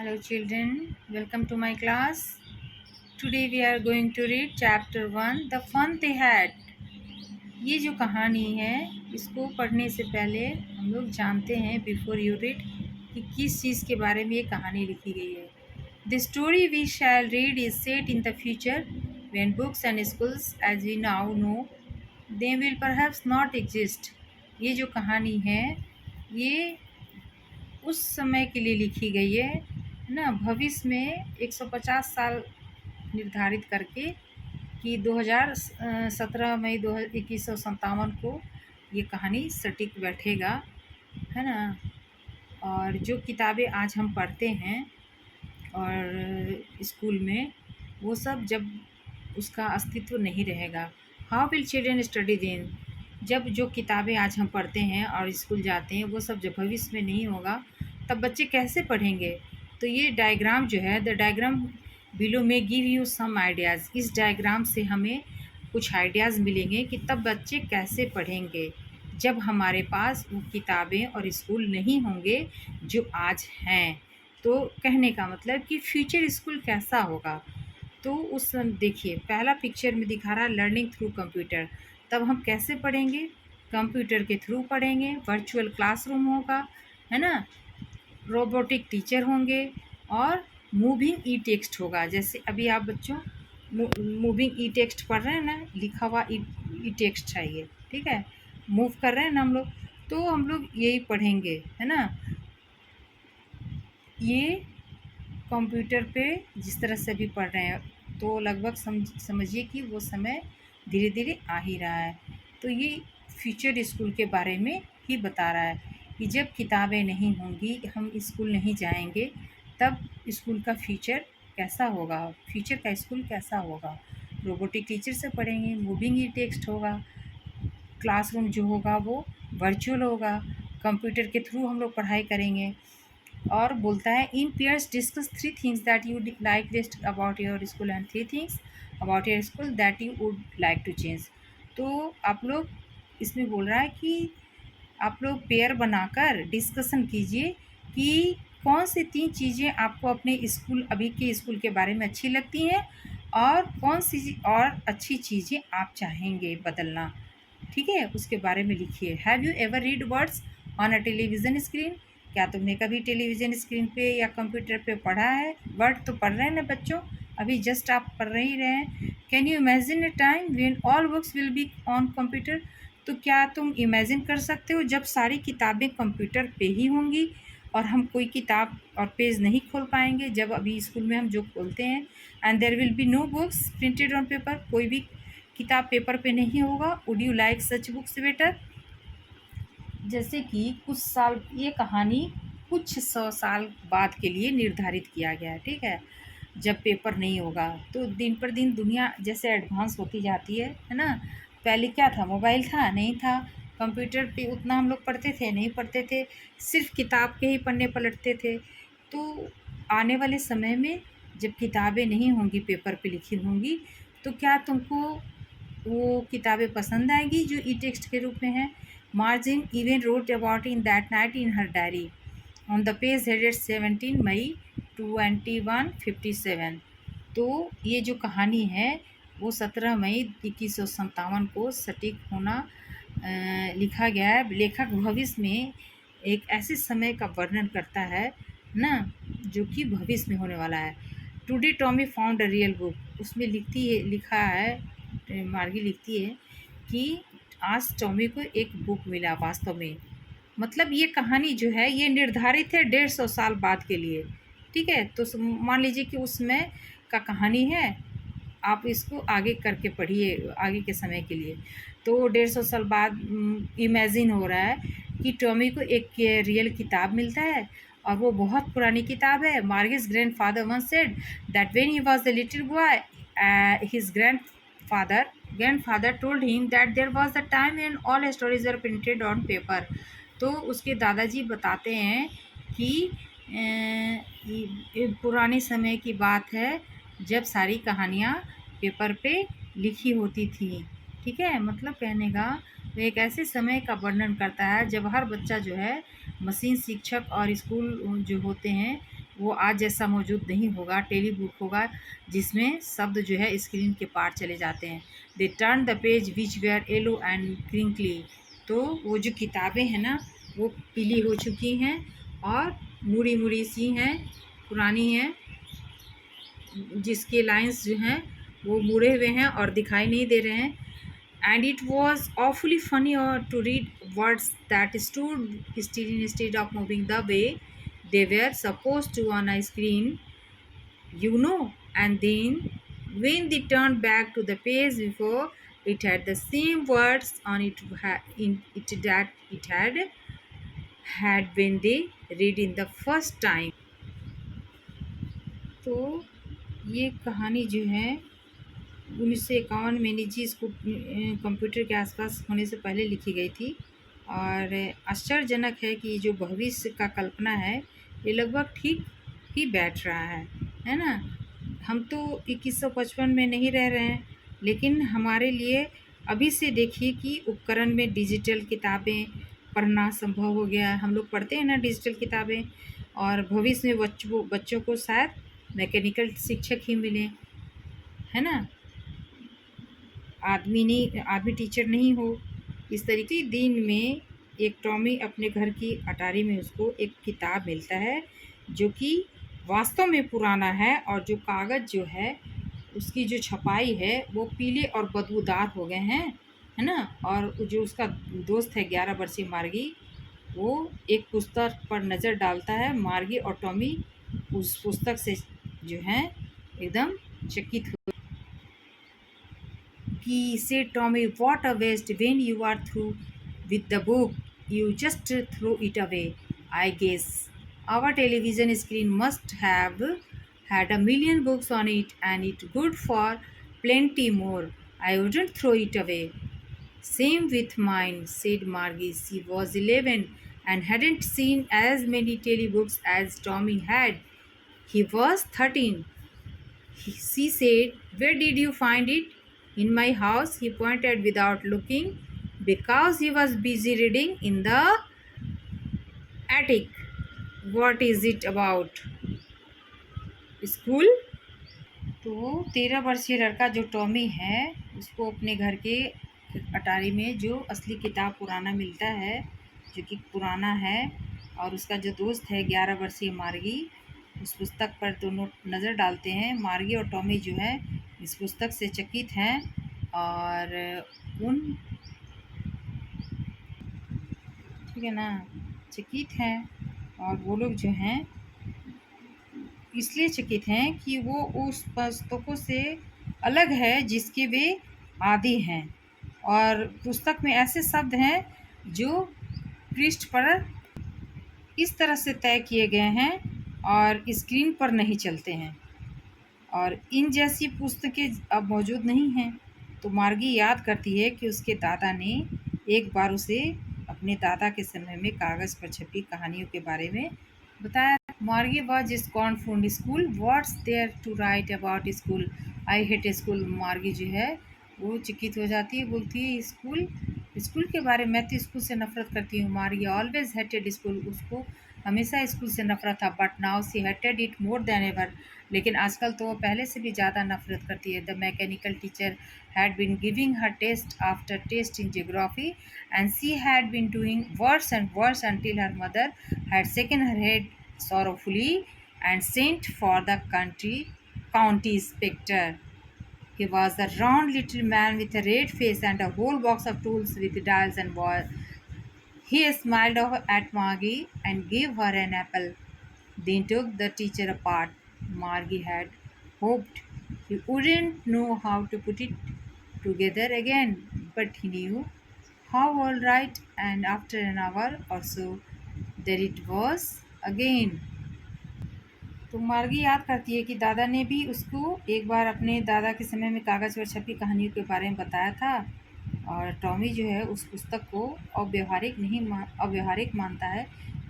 Hello children, welcome to my class. Today we are going to read chapter 1 The Fun They Had. ये जो कहानी है इसको पढ़ने से पहले हम लोग जानते हैं बिफोर यू रीड कि किस चीज़ के बारे में ये कहानी लिखी गई है. The story we shall read is set in the future when books and schools as we now know they will perhaps not exist. ये जो कहानी है ये उस समय के लिए लिखी गई है ना, भविष्य में 150 साल निर्धारित करके कि 2017 मई 2157 को ये कहानी सटीक बैठेगा, है ना. और जो किताबें आज हम पढ़ते हैं और स्कूल में वो सब जब उसका अस्तित्व नहीं रहेगा. How will children study then. जब जो किताबें आज हम पढ़ते हैं और स्कूल जाते हैं वो सब जब भविष्य में नहीं होगा तब बच्चे कैसे पढ़ेंगे. तो ये डायग्राम जो है, द डायग्राम बिलो में गिव यू सम आइडियाज़. इस डायग्राम से हमें कुछ आइडियाज़ मिलेंगे कि तब बच्चे कैसे पढ़ेंगे जब हमारे पास वो किताबें और स्कूल नहीं होंगे जो आज हैं. तो कहने का मतलब कि फ्यूचर स्कूल कैसा होगा. तो उस देखिए पहला पिक्चर में दिखा रहा है लर्निंग थ्रू कंप्यूटर. तब हम कैसे पढ़ेंगे, कंप्यूटर के थ्रू पढ़ेंगे. वर्चुअल क्लासरूम होगा, है ना, रोबोटिक टीचर होंगे और मूविंग ई टेक्स्ट होगा. जैसे अभी आप बच्चों मूविंग ई टेक्स्ट पढ़ रहे हैं ना, लिखा हुआ ई टेक्स्ट चाहिए, ठीक है, मूव कर रहे हैं ना हम लोग, तो हम लोग यही पढ़ेंगे, है ना. ये कंप्यूटर पे जिस तरह से अभी पढ़ रहे हैं तो लगभग समझिए कि वो समय धीरे धीरे आ ही रहा है. तो ये फ्यूचर स्कूल के बारे में ही बता रहा है कि जब किताबें नहीं होंगी, हम स्कूल नहीं जाएंगे, तब स्कूल का फ्यूचर कैसा होगा, फ्यूचर का स्कूल कैसा होगा. रोबोटिक टीचर से पढ़ेंगे, मूविंग ई टेक्स्ट होगा, क्लासरूम जो होगा वो वर्चुअल होगा, कंप्यूटर के थ्रू हम लोग पढ़ाई करेंगे. और बोलता है in pairs discuss 3 things that you like best about your school and 3 things about your school that you would like to change. तो आप लोग इसमें बोल रहा है कि आप लोग पेयर बनाकर डिस्कशन कीजिए कि कौन सी 3 चीज़ें आपको अपने स्कूल अभी के स्कूल के बारे में अच्छी लगती हैं और कौन सी और अच्छी चीज़ें आप चाहेंगे बदलना, ठीक है, उसके बारे में लिखिए. Have you ever read words on a television screen. क्या तुमने कभी टेलीविज़न स्क्रीन पे या कंप्यूटर पे पढ़ा है. वर्ड तो पढ़ रहे हैं ना बच्चों, अभी जस्ट आप पढ़ ही रहे हैं. Can you imagine a time when all books will be on computer. तो क्या तुम इमेजिन कर सकते हो जब सारी किताबें कंप्यूटर पे ही होंगी और हम कोई किताब और पेज नहीं खोल पाएंगे. जब अभी स्कूल में हम जो खोलते हैं and there will be no books printed on paper, कोई भी किताब पेपर पे नहीं होगा. Would you like such books better. जैसे कि कुछ साल, ये कहानी कुछ 100 साल बाद के लिए निर्धारित किया गया है, ठीक है, जब पेपर नहीं होगा. तो दिन पर दिन दुनिया जैसे एडवांस होती जाती है ना. पहले क्या था, मोबाइल था नहीं था, कंप्यूटर पे उतना हम लोग पढ़ते थे नहीं पढ़ते थे, सिर्फ किताब के ही पन्ने पलटते थे. तो आने वाले समय में जब किताबें नहीं होंगी, पेपर पे लिखी होंगी, तो क्या तुमको वो किताबें पसंद आएगी जो ई टेक्स्ट के रूप में है. Margin even wrote about in that night in her diary on the page headed 17 मई 2157. तो ये जो कहानी है वो 17 मई 2157 को सटीक होना लिखा गया है. लेखक भविष्य में एक ऐसे समय का वर्णन करता है ना जो कि भविष्य में होने वाला है. Today Tommy found a real book. उसमें लिखा है, मार्गी लिखती है कि आज टॉमी को एक बुक मिला वास्तव में. मतलब ये कहानी जो है ये निर्धारित है 150 साल बाद के लिए, ठीक है. तो मान लीजिए कि उसमें का कहानी है, आप इसको आगे करके पढ़िए आगे के समय के लिए. तो 150 साल बाद इमेजिन हो रहा है कि टॉमी को एक रियल किताब मिलता है और वो बहुत पुरानी किताब है. Margie's grandfather once said that when he was a little boy his grandfather told him that there was a time when all stories were printed on paper. तो उसके दादाजी बताते हैं कि ये पुराने समय की बात है जब सारी कहानियाँ पेपर पे लिखी होती थी, ठीक है. मतलब कहने का वो एक ऐसे समय का वर्णन करता है जब हर बच्चा जो है मशीन शिक्षक और स्कूल जो होते हैं वो आज जैसा मौजूद नहीं होगा। टेली बुक होगा जिसमें शब्द जो है स्क्रीन के पार चले जाते हैं। They turn the page which were yellow and crinkly. तो वो जो किताबें हैं ना वो पीली हो चुकी हैं और मुड़ी मुड़ी सी हैं, पुरानी हैं, जिसके लाइंस जो हैं वो मुड़े हुए हैं और दिखाई नहीं दे रहे हैं। And it was awfully funny to read words that stood still instead of moving the way they were supposed to on a screen, and then when they turned back to the page before, it had the same words on it, that it had when they read in the first time. तो ये कहानी जो है 1951 में निजी school computer के आसपास होने से पहले लिखी गई थी। और आश्चर्यजनक है कि जो भविष्य का कल्पना है ये लगभग ठीक ही बैठ रहा है ना। हम तो 2155 में नहीं रह रहे हैं, लेकिन हमारे लिए अभी से देखिए कि उपकरण में डिजिटल किताबें पढ़ना संभव हो गया है। हम लोग पढ़ते हैं ना डिजिटल किताबें, और भविष्य में बच्चों को शायद मैकेनिकल शिक्षक ही मिले, है ना, आदमी टीचर नहीं हो। इस तरीके दिन में एक टॉमी अपने घर की अटारी में उसको एक किताब मिलता है जो कि वास्तव में पुराना है, और जो कागज़ जो है उसकी जो छपाई है वो पीले और बदबूदार हो गए हैं, है ना। और जो उसका दोस्त है 11 वर्षीय मार्गी, वो एक पुस्तक पर नज़र डालता है। मार्गी और टॉमी उस पुस्तक से जो है एकदम चकित हो। He said, Tommy, what a waste. When you are through with the book, you just throw it away. I guess our television screen must have had a million books on it, and it good for plenty more. I wouldn't throw it away. Same with mine, said Margie. She was 11 and hadn't seen as many telebooks as Tommy had. He was 13. She said, where did you find it? In my house, he pointed without looking, because he was busy reading in the attic. What is it about? School? तो 13 वर्षीय लड़का जो Tommy है उसको अपने घर के अटारी में जो असली किताब पुराना मिलता है, जो कि पुराना है, और उसका जो दोस्त है 11 वर्षीय मार्गी, उस पुस्तक पर दोनों नज़र डालते हैं। मार्गी और टॉमी जो है इस पुस्तक से चकित हैं और ठीक है ना, चकित हैं। और वो लोग जो हैं इसलिए चकित हैं कि वो उस पुस्तकों से अलग है जिसके वे आदी हैं, और पुस्तक में ऐसे शब्द हैं जो पृष्ठ पर इस तरह से तय किए गए हैं और स्क्रीन पर नहीं चलते हैं, और इन जैसी पुस्तकें अब मौजूद नहीं हैं। तो मार्गी याद करती है कि उसके दादा ने एक बार उसे अपने दादा के समय में कागज़ पर छपी कहानियों के बारे में बताया। Margie was gone from school, what's there to write about school, I hate school. Margie जो है वो चकित हो जाती है, बोलती है स्कूल के बारे में, मैं तो स्कूल से नफरत करती हूँ। मार्गी ऑलवेज हेटेड स्कूल, उसको हमेशा स्कूल से नफरत था। But now see hated it more than ever, लेकिन आजकल तो वो पहले से भी ज़्यादा नफरत करती है। The mechanical teacher had been giving her test after test in geography, and she had been doing worse and worse until her mother had shaken her head sorrowfully and sent for the county inspector. He was a round little man with a red face and a whole box of tools with dials and balls. He smiled at Margie and gave her an apple, then took the teacher apart. Margie had hoped he wouldn't know how to put it together again, but he knew how, all right, and after an hour or so, there it was again. तो मार्गी याद करती है कि दादा ने भी उसको एक बार अपने दादा के समय में कागज़ पर छपी कहानियों के बारे में बताया था, और टॉमी जो है उस पुस्तक को अव्यवहारिक मानता है,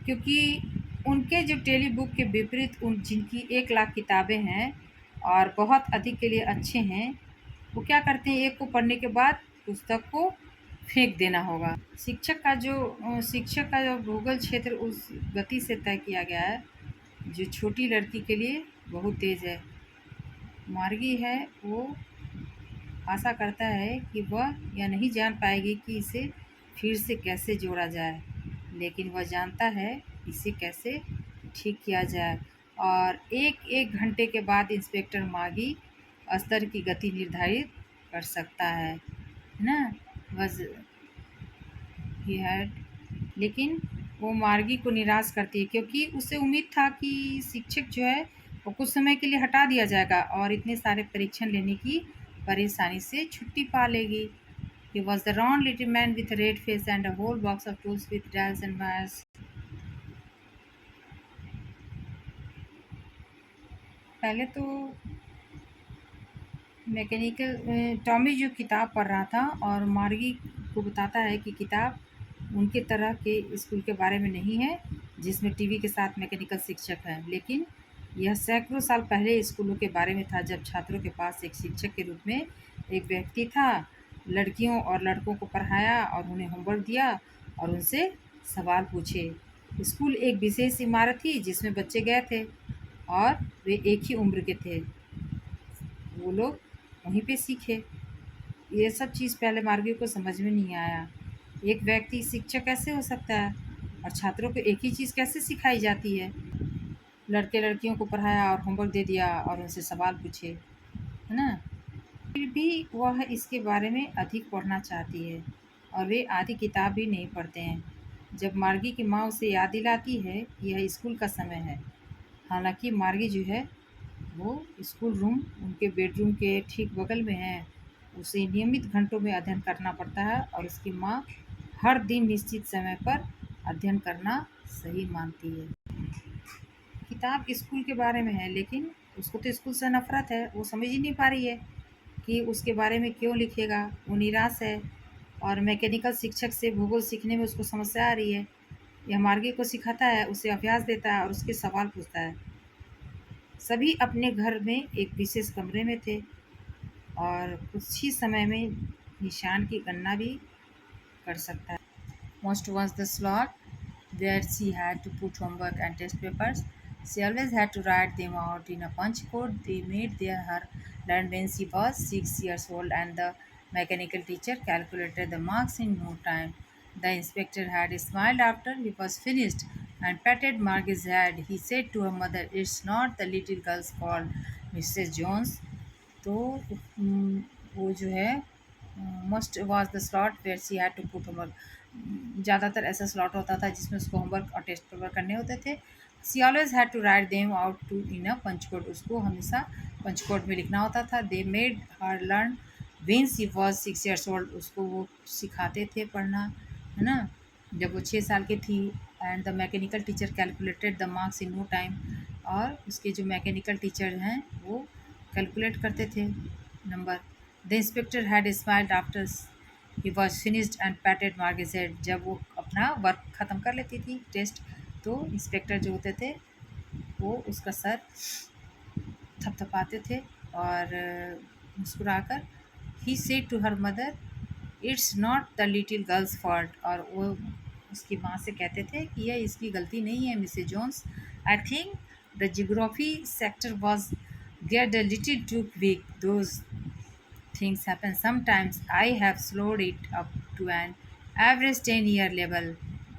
क्योंकि उनके जो टेली बुक के विपरीत जिनकी 1 लाख किताबें हैं और बहुत अधिक के लिए अच्छे हैं, वो क्या करते हैं, एक को पढ़ने के बाद पुस्तक को फेंक देना होगा। शिक्षक का जो भूगोल क्षेत्र उस गति से तय किया गया है जो छोटी लड़की के लिए बहुत तेज़ है। मार्गी है वो आशा करता है कि वह यह नहीं जान पाएगी कि इसे फिर से कैसे जोड़ा जाए, लेकिन वह जानता है इसे कैसे ठीक किया जाए। और एक एक घंटे के बाद इंस्पेक्टर मागी अस्तर की गति निर्धारित कर सकता है ना। वज ही हैड लेकिन वो मार्गी को निराश करती है, क्योंकि उसे उम्मीद था कि शिक्षक जो है वो कुछ समय के लिए हटा दिया जाएगा और इतने सारे परीक्षण लेने की परेशानी से छुट्टी पा लेगी। He was the round little man with a red face and a whole box of tools with dials and wires. पहले तो टॉमी जो किताब पढ़ रहा था और मार्गी को बताता है कि किताब उनके तरह के स्कूल के बारे में नहीं है जिसमें टीवी के साथ मैकेनिकल शिक्षक है, लेकिन यह सैकड़ों साल पहले स्कूलों के बारे में था, जब छात्रों के पास एक शिक्षक के रूप में एक व्यक्ति था। लड़कियों और लड़कों को पढ़ाया और उन्हें होमवर्क दिया और उनसे सवाल पूछे। स्कूल एक विशेष इमारत थी जिसमें बच्चे गए थे और वे एक ही उम्र के थे। वो लोग वहीं पे सीखे। ये सब चीज़ पहले मार्गी को समझ में नहीं आया। एक व्यक्ति शिक्षक कैसे हो सकता है और छात्रों को एक ही चीज़ कैसे सिखाई जाती है। लड़के लड़कियों को पढ़ाया और होमवर्क दे दिया और उनसे सवाल पूछे, है ना। फिर भी वह इसके बारे में अधिक पढ़ना चाहती है और वे आधी किताब भी नहीं पढ़ते हैं। जब मार्गी की माँ उसे याद दिलाती है कि यह स्कूल का समय है, हालांकि मार्गी जो है वो स्कूल रूम उनके बेडरूम के ठीक बगल में है। उसे नियमित घंटों में अध्ययन करना पड़ता है और उसकी माँ हर दिन निश्चित समय पर अध्ययन करना सही मानती है। किताब स्कूल के बारे में है, लेकिन उसको तो स्कूल से नफरत है। वो समझ ही नहीं पा रही है कि उसके बारे में क्यों लिखेगा। वो निराश है और मैकेनिकल शिक्षक से भूगोल सीखने में उसको समस्या आ रही है। यह मार्गी को सिखाता है, उसे अभ्यास देता है और उसके सवाल पूछता है। सभी अपने घर में एक विशेष कमरे में थे और कुछ ही समय में निशान की गणना भी कर सकता है। Most was the slot where she had to put homework and test papers. She always had to write them out in a punch code they made there her learn when she was 6 years old, and the mechanical teacher calculated the marks in no time. The inspector had smiled after he was finished and patted Margie's head. He said to her mother, "It's not the little girl's fault, Mrs. Jones." तो वो जो है most was the slot where she had to put homework. ज़्यादातर ऐसा slot होता था जिसमें उसको होमवर्क और टेस्ट पेपर करने होते थे। She always had to write them out to in a punch code. उसको हमेशा पंच कोड में लिखना होता था। They made her learn when she was 6 years old। उसको वो सिखाते थे पढ़ना, है ना, जब वो 6 साल की थी। And the mechanical teacher calculated the marks in no time. और उसके जो मैकेनिकल टीचर हैं वो कैलकुलेट करते थे number. The inspector had smiled after he was finished and patted Margie's head. जब वो अपना वर्क ख़त्म कर लेती थी टेस्ट, तो इंस्पेक्टर जो होते थे वो उसका सर थपथपाते थे और मुस्कुराकर ही said to her mother, "it's not the little girl's fault." और वो उसकी माँ से कहते थे कि यह इसकी गलती नहीं है Mrs Jones. I think the geography sector was get a little too big. Those things happen sometimes. I have slowed it up to an average 10-year level.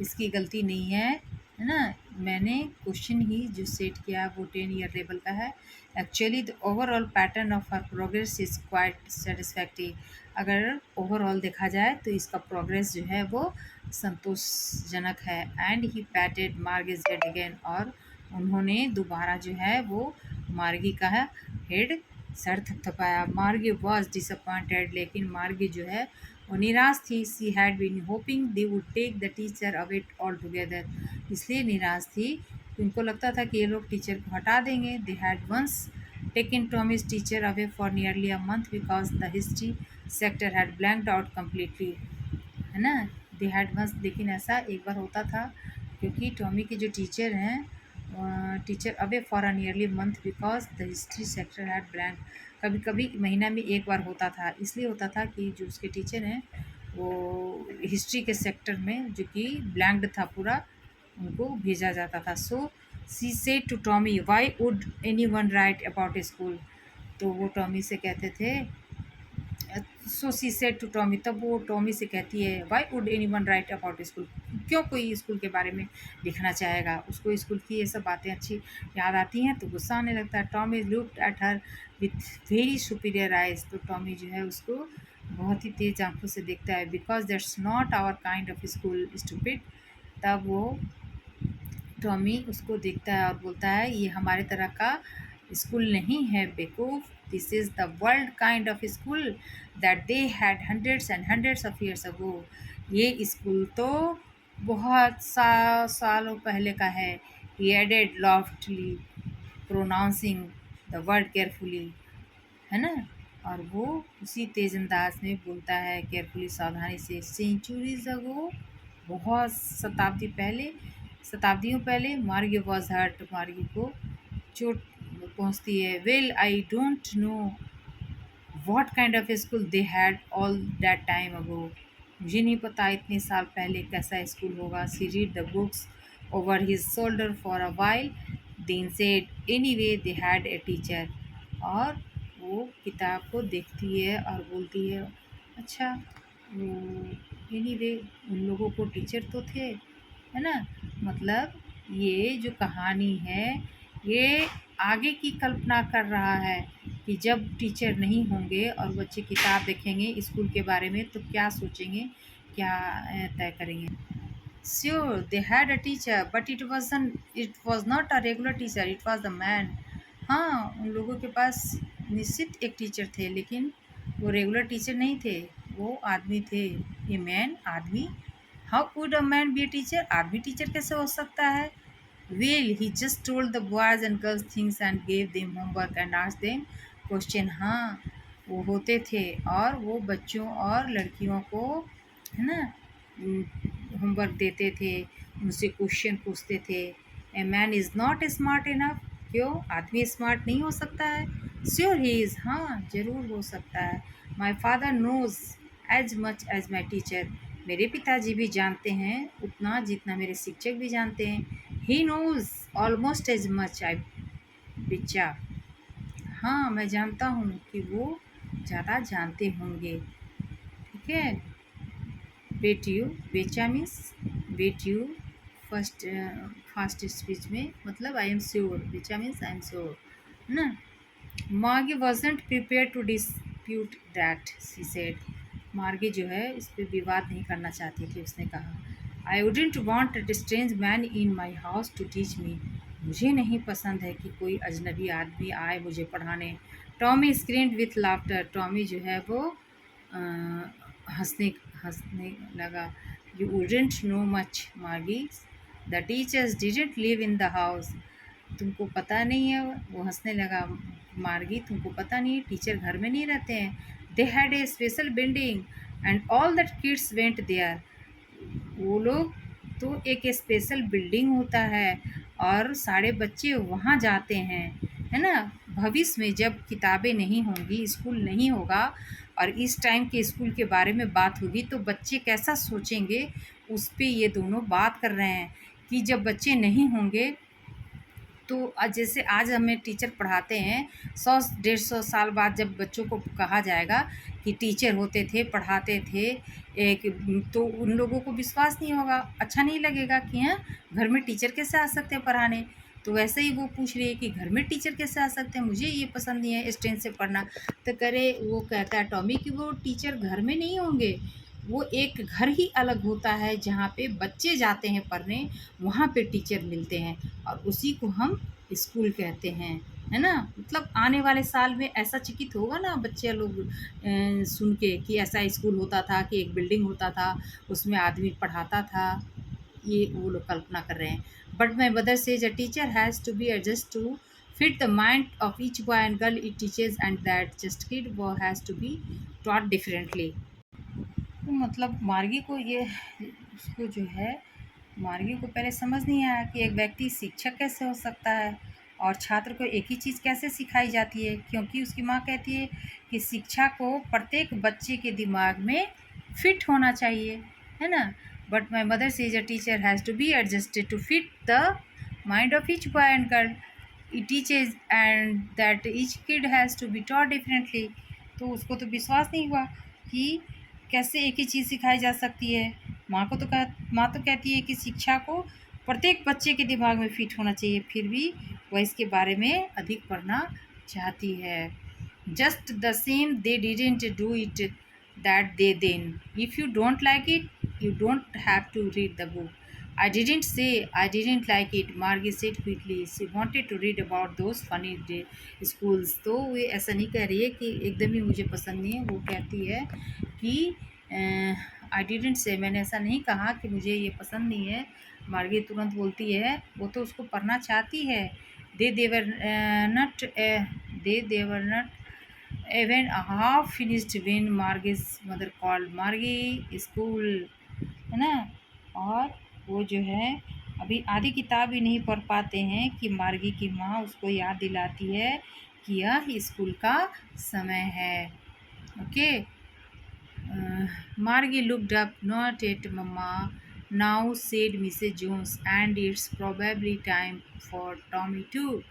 इसकी गलती नहीं है ना। मैंने क्वेश्चन ही जो सेट किया वो 10-year लेवल का है। Actually the overall pattern of her progress is quite satisfactory. अगर ओवरऑल देखा जाए तो इसका प्रोग्रेस जो है वो संतोषजनक है। And he patted Margie's head again. और उन्होंने दोबारा जो है वो मार्गी का हेड सर थपथपाया। मार्गी वॉज डिसअपॉइंटेड। लेकिन मार्गी जो है वो निराश थी। She had been hoping they would take the teacher away all together. इसलिए निराश थी कि उनको लगता था कि ये लोग टीचर को हटा देंगे। They had once taken Tommy's teacher away for nearly a month because the history sector had blanked out completely, है ना। दे हैड वंस, लेकिन ऐसा एक बार होता था क्योंकि टॉमी के जो टीचर हैं teacher away for a nearly month because the history sector had blank. कभी कभी महीना में एक बार होता था। इसलिए होता था कि जो उसके टीचर हैं वो हिस्ट्री के सेक्टर में जो कि ब्लैंक्ड था पूरा, उनको भेजा जाता था। So she said to Tommy why would anyone write about school. तो वो टॉमी से कहते थे, so she said to Tommy, तब वो टॉमी से कहती है why would anyone write about school, क्यों कोई स्कूल के बारे में लिखना चाहेगा। उसको स्कूल की ये सब बातें अच्छी याद आती हैं तो गुस्सा आने लगता है। Tommy looked at her with very superior eyes. तो टॉमी जो है उसको बहुत ही तेज आंखों से देखता है। Because that's not our kind of school stupid. तब वो टॉमी उसको देखता है और बोलता है ये हमारे तरह का स्कूल नहीं है बेवकूफ। This is the world kind of school that they had hundreds and hundreds of years ago. ये स्कूल तो बहुत सालों पहले का है। He added loftily pronouncing the word carefully, है ना। और वो उसी तेज अंदाज में बोलता है केयरफुली, सावधानी से, सेंचुरीज अगो, बहुत शताब्दियों पहले मार्गी वॉज हर्ट, मार्गी को चोट पहुंचती है। Well I don't know what kind of school they had all that time ago. मुझे नहीं पता इतने साल पहले कैसा स्कूल होगा। She read the books over his shoulder for a while then said anyway they had a teacher. और वो किताब को देखती है और बोलती है अच्छा वो एनीवे उन लोगों को टीचर तो थे, है ना। मतलब ये जो कहानी है ये आगे की कल्पना कर रहा है कि जब टीचर नहीं होंगे और बच्चे किताब देखेंगे स्कूल के बारे में तो क्या सोचेंगे, क्या तय करेंगे। Sure they had a teacher but it was not a regular teacher, it was the man. हाँ उन लोगों के पास निश्चित एक टीचर थे लेकिन वो रेगुलर टीचर नहीं थे, वो आदमी थे। ये मैन आदमी। How could a man B a teacher, आदमी टीचर कैसे हो सकता है। Well he just told the boys and girls things and gave them homework and asked them question. हाँ वो होते थे और वो बच्चों और लड़कियों को, है ना, होमवर्क देते थे, उनसे क्वेश्चन पूछते थे। A man is not smart enough, क्यों आदमी स्मार्ट नहीं हो सकता है। श्योर ही इज़, हाँ ज़रूर हो सकता है। My father knows as much as my teacher, मेरे पिताजी भी जानते हैं उतना जितना मेरे शिक्षक भी जानते हैं। He knows almost as much I बिच्चा, हाँ मैं जानता हूँ कि वो ज़्यादा जानते होंगे। ठीक है। Bet you, betcha means bet you first fast speech में मतलब I am sure, betcha means I am sure, है ना। Margie wasn't prepared to dispute that, she said. मार्गी जो है इस पर विवाद नहीं करना चाहती थी। उसने कहा I wouldn't want a strange man in my house to teach me, मुझे नहीं पसंद है कि कोई अजनबी आदमी आए मुझे पढ़ाने। Tommy screened with laughter, Tommy जो है वो हंसने हंसने लगा। यू वुडेंट नो मच मार्गी, the teachers didn't live in the house, तुमको पता नहीं है। वो हंसने लगा। मार्गी तुमको पता नहीं है टीचर घर में नहीं रहते हैं। They had a special building and all that kids went there, वो लोग तो एक स्पेशल बिल्डिंग होता है और सारे बच्चे वहाँ जाते हैं, है ना। भविष्य में जब किताबें नहीं होंगी, स्कूल नहीं होगा और इस टाइम के स्कूल के बारे में बात होगी तो बच्चे कैसा सोचेंगे, उस पे ये दोनों बात कर रहे हैं कि जब बच्चे नहीं होंगे तो जैसे आज हमें टीचर पढ़ाते हैं 100-150 साल बाद जब बच्चों को कहा जाएगा कि टीचर होते थे पढ़ाते थे एक, तो उन लोगों को विश्वास नहीं होगा, अच्छा नहीं लगेगा कि हाँ घर में टीचर कैसे आ सकते हैं पढ़ाने। तो वैसे ही वो पूछ रही है कि घर में टीचर कैसे आ सकते हैं, मुझे ये पसंद नहीं है स्ट्रेंज से पढ़ना। तो करे वो कहता है टॉमी कि वो टीचर घर में नहीं होंगे, वो एक घर ही अलग होता है जहाँ पे बच्चे जाते हैं पढ़ने, वहाँ पे टीचर मिलते हैं और उसी को हम स्कूल कहते हैं, है ना। मतलब आने वाले साल में ऐसा चकित होगा ना बच्चे लोग सुन के कि ऐसा स्कूल होता था कि एक बिल्डिंग होता था उसमें आदमी पढ़ाता था, ये वो लोग कल्पना कर रहे हैं। But my mother says a teacher has to be adjust to fit the mind of each boy and girl it teachers and that just kid वो has to be taught differently. तो मतलब मार्गी को ये उसको जो है मार्गी को पहले समझ नहीं आया कि एक व्यक्ति शिक्षक कैसे हो सकता है और छात्र को एक ही चीज़ कैसे सिखाई जाती है, क्योंकि उसकी माँ कहती है कि शिक्षा को प्रत्येक बच्चे के दिमाग में फिट होना चाहिए, है ना। But my mother says a teacher has to be adjusted to fit the mind of each boy and girl. It teaches and that each kid has to be taught differently. तो उसको तो विश्वास नहीं हुआ कि कैसे एक ही चीज़ सिखाई जा सकती है। माँ तो कहती है कि शिक्षा को प्रत्येक बच्चे के दिमाग में फिट होना चाहिए, फिर भी वह इसके बारे में अधिक पढ़ना चाहती है। Just the same they didn't do it that they then. If you don't like it, you don't have to read the book. I didn't say I didn't like it, Margie said quickly. She wanted to read about those funny day schools. तो वो ऐसा नहीं कह रही है कि एकदम ही मुझे पसंद नहीं है, वो कहती है कि आई डिडेंट से, मैंने ऐसा नहीं कहा कि मुझे ये पसंद नहीं है। मार्गी तुरंत बोलती है, वो तो उसको पढ़ना चाहती है। देवर नट देवर नट even half finished when Margie's mother called. Margie school, है ना। और वो जो है अभी आधी किताब ही नहीं पढ़ पाते हैं कि मार्गी की माँ उसको याद दिलाती है कि यह स्कूल का समय है। Okay. Margie looked up, not at Mama. Now, said Mrs. Jones, and it's probably time for Tommy too.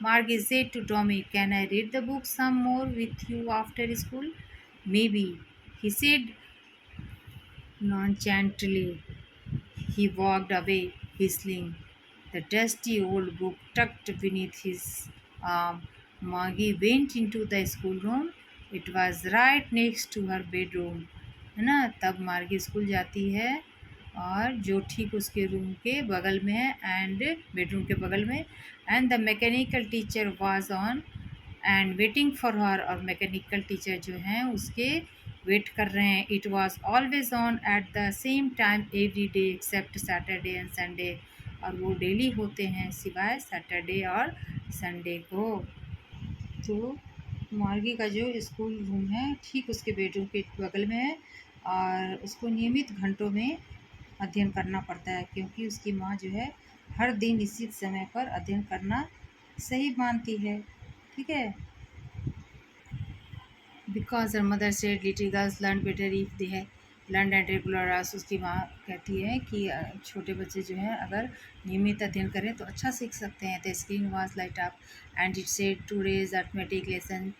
Margie said to Tommy, can I read the book some more with you after school? Maybe, he said nonchalantly. He walked away, whistling, the dusty old book tucked beneath his arm. Margie went into the schoolroom. It was right next to her bedroom. है ना। तब मार्गी school जाती है और जो ठीक उसके रूम के बगल में है, एंड बेडरूम के बगल में, and the mechanical teacher was on and waiting for her. और मैकेनिकल टीचर जो हैं उसके वेट कर रहे हैं। It was always on at the same time every day except Saturday and Sunday. और वो डेली होते हैं सिवाय सैटरडे और संडे को। तो मार्गी का जो स्कूल रूम है ठीक उसके बेडरूम के बगल में है, और उसको नियमित घंटों में अध्ययन करना पड़ता है, क्योंकि उसकी माँ जो है हर दिन निश्चित समय पर अध्ययन करना सही मानती है। ठीक है। Because her mother said little girls learn better if they है लर्न एंड रेगुलर आवर्स। उसकी माँ कहती है कि छोटे बच्चे जो हैं अगर नियमित अध्ययन करें तो अच्छा सीख सकते हैं। The screen was light up and it said today's arithmetic lesson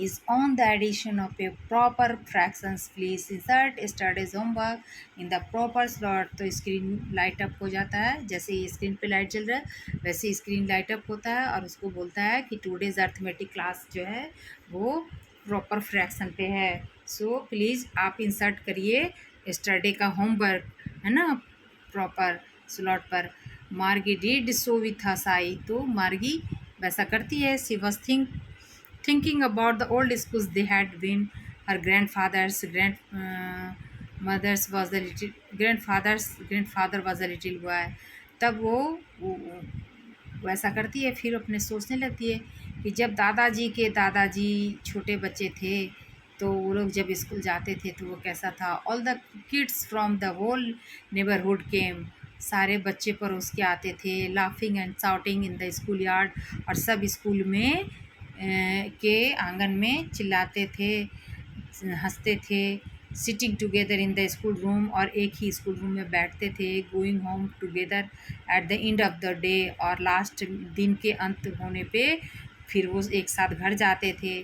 is on the addition of a proper fractions. Please insert yesterday's homework in the proper slot. तो स्क्रीन लाइट अप हो जाता है, जैसे ये स्क्रीन पे light जल रहा है वैसे स्क्रीन लाइट अप होता है, और उसको बोलता है कि टुडेज अर्थमेटिक क्लास जो है वो प्रॉपर फ्रैक्शन पे है। सो प्लीज़ आप इंसर्ट करिए यस्टरडे का होमवर्क, है ना, प्रॉपर स्लॉट पर। मार्गी डिड सो विथ हसाई। तो मार्गी वैसा करती है। सी was thinking about the old schools they had been. Her grandfather was a little boy. तब वो वैसा करती है। फिर अपने सोचने लगती है कि जब दादाजी छोटे बच्चे थे तो वो लोग जब स्कूल जाते थे तो वो कैसा था। All the kids from the whole neighbourhood came. सारे बच्चे पड़ोस के आते थे। Laughing and shouting in the school yard. और सब स्कूल में के आंगन में चिल्लाते थे, हंसते थे। Sitting together in the school room. और एक ही स्कूल रूम में बैठते थे। Going home together at the end of the day. और लास्ट दिन के अंत होने पे फिर वो एक साथ घर जाते थे।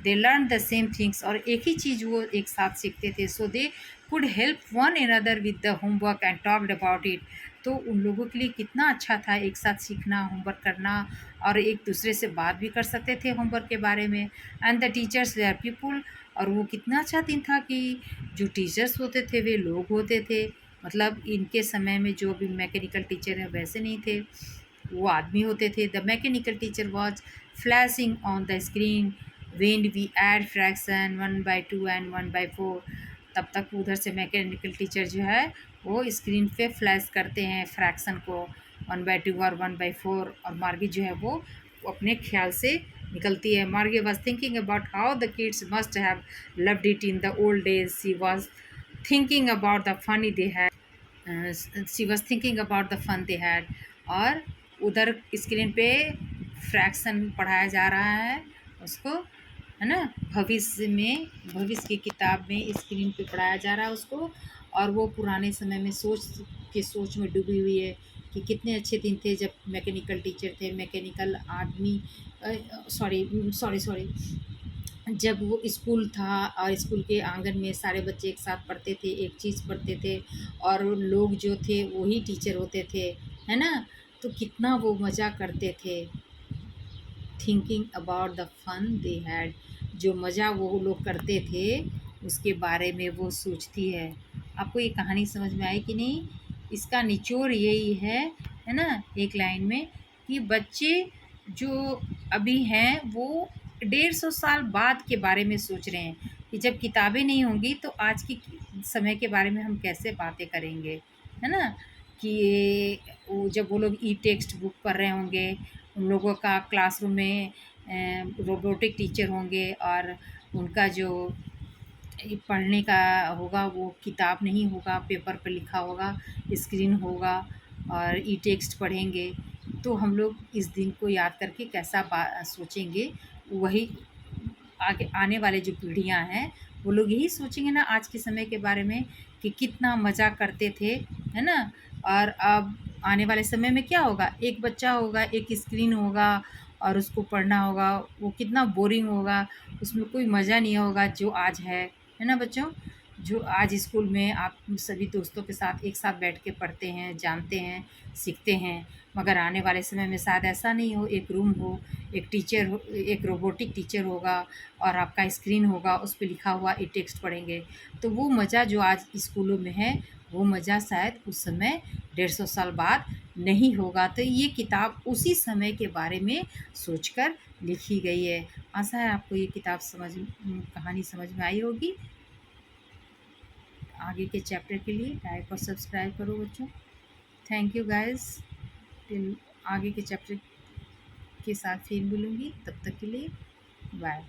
They learn the same things. और एक ही चीज़ वो एक साथ सीखते थे। So they could help one another with the homework and talked about it. तो उन लोगों के लिए कितना अच्छा था एक साथ सीखना, होमवर्क करना, और एक दूसरे से बात भी कर सकते थे होमवर्क के बारे में। And the teachers there people. और वो कितना अच्छा दिन था कि जो टीचर्स होते थे वे लोग होते थे। मतलब इनके समय में जो भी मैकेनिकल टीचर हैं वैसे नहीं थे, वो आदमी होते थे। The mechanical teacher was flashing on the screen when we add fraction 1/2 and 1/4। तब तक उधर से मैकेनिकल टीचर जो है वो स्क्रीन पे फ्लैश करते हैं फ्रैक्शन को 1/2 और 1/4। और मार्गी जो है वो अपने ख्याल से निकलती है। Margie was thinking about how the kids must have loved it in the old days. She was thinking about the fun they had. She was thinking about the fun they had. और उधर screen पे fraction पढ़ाया जा रहा है उसको, है ना। भविष्य की किताब में स्क्रीन पे पढ़ाया जा रहा है उसको। और वो पुराने समय में सोच में डूबी हुई है कि कितने अच्छे दिन थे जब मैकेनिकल टीचर थे, मैकेनिकल आदमी, सॉरी सॉरी सॉरी, जब वो स्कूल था और स्कूल के आंगन में सारे बच्चे एक साथ पढ़ते थे, एक चीज़ पढ़ते थे, और लोग जो थे वही टीचर होते थे, है ना? तो कितना वो मज़ा करते थे। Thinking about the fun they had, जो मज़ा वो लोग करते थे उसके बारे में वो सोचती है। आपको ये कहानी समझ में आई कि नहीं? इसका निचोड़ यही है ना, एक लाइन में, कि बच्चे जो अभी हैं वो 150 साल बाद के बारे में सोच रहे हैं कि जब किताबें नहीं होंगी तो आज की समय के बारे में हम कैसे बातें करेंगे, है ना? कि वो जब वो लोग ई टेक्स्ट बुक पढ़ रहे होंगे, उन लोगों का क्लासरूम में रोबोटिक टीचर होंगे, और उनका जो ये पढ़ने का होगा वो किताब नहीं होगा, पेपर पे लिखा होगा, स्क्रीन होगा, और ई टेक्स्ट पढ़ेंगे। तो हम लोग इस दिन को याद करके कैसा सोचेंगे, वही आगे आने वाले जो पीढ़ियाँ हैं वो लोग यही सोचेंगे ना आज के समय के बारे में, कि कितना मज़ा करते थे, है ना? और अब आने वाले समय में क्या होगा, एक बच्चा होगा, एक स्क्रीन होगा, और उसको पढ़ना होगा, वो कितना बोरिंग होगा, उसमें कोई मज़ा नहीं होगा जो आज है ना बच्चों? जो आज स्कूल में आप सभी दोस्तों के साथ एक साथ बैठ के पढ़ते हैं, जानते हैं, सीखते हैं, मगर आने वाले समय में शायद ऐसा नहीं हो, एक रूम हो, एक टीचर हो, एक रोबोटिक टीचर होगा, और आपका स्क्रीन होगा, उस पे लिखा हुआ ई टेक्स्ट पढ़ेंगे। तो वो मज़ा जो आज स्कूलों में है, वो मज़ा शायद उस समय 150 साल बाद नहीं होगा। तो ये किताब उसी समय के बारे में सोचकर लिखी गई है। आशा है आपको ये किताब कहानी समझ में आई होगी। आगे के चैप्टर के लिए लाइक और सब्सक्राइब करो बच्चों। Thank you guys. टिल आगे के चैप्टर के साथ फिर मिलूँगी, तब तक के लिए बाय।